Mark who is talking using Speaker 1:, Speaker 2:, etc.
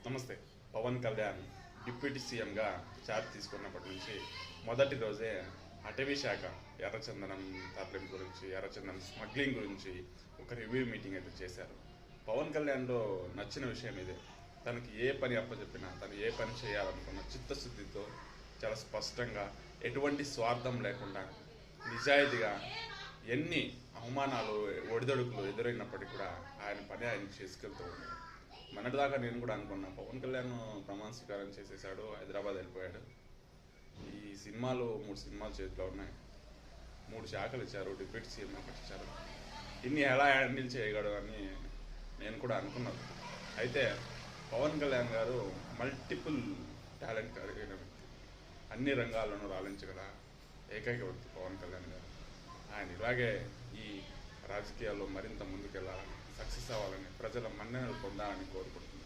Speaker 1: నమస్తే. పవన్ కళ్యాణ్ డిప్యూటీ సీఎంగా ఛార్జ్ తీసుకున్నప్పటి నుంచి మొదటి రోజే అటవీ శాఖ ఎర్రచందనం తరలింపు గురించి, ఎర్రచందనం స్మగ్లింగ్ గురించి ఒక రివ్యూ మీటింగ్ అయితే చేశారు. పవన్ కళ్యాణ్లో నచ్చిన విషయం ఇదే. తనకి ఏ పని అప్పచెప్పినా, తను ఏ పని చేయాలనుకున్న చిత్తశుద్ధితో, చాలా స్పష్టంగా, ఎటువంటి స్వార్థం లేకుండా, నిజాయితీగా, ఎన్ని అవమానాలు, ఒడిదొడుకులు ఎదురైనప్పటికీ కూడా ఆయన పని ఆయన చేసుకెళ్తూ ఉన్నారు. మొన్నటిదాకా నేను కూడా అనుకున్నా, పవన్ కళ్యాణ్ ప్రమాణ స్వీకారం చేసేసాడు, హైదరాబాద్ వెళ్ళిపోయాడు. ఈ సినిమాలు 3 సినిమాలు చేతిలో ఉన్నాయి, 3 శాఖలు ఇచ్చారు, డిప్యూటీ సీఎం ఒకటి ఇచ్చారు, ఇన్ని ఎలా హ్యాండిల్ చేయగలడు అని నేను కూడా అనుకున్నాను. అయితే పవన్ కళ్యాణ్ గారు మల్టిపుల్ టాలెంట్ కలిగిన వ్యక్తి, అన్ని రంగాల్లోనూ రాణించగల ఏకైక వ్యక్తి పవన్ కళ్యాణ్ గారు. ఆయన ఇలాగే ఈ రాజకీయాల్లో మరింత ముందుకెళ్ళాలని, సక్సెస్ అవ్వాలని, ప్రజల మన్ననలు పొందాలని కోరుకుంటున్నాను.